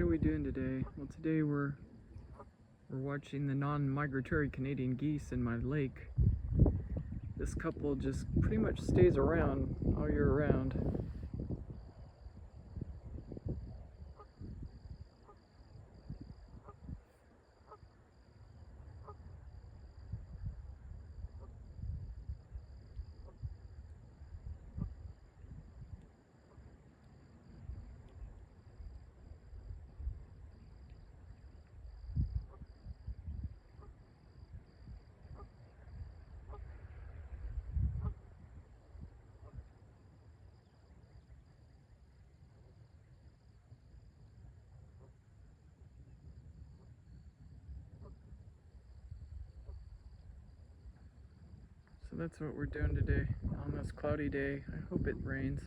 are we doing today? Well, today we're watching the non-migratory Canadian geese in my lake. This couple just pretty much stays around all year round. So that's what we're doing today on this cloudy day. I hope it rains.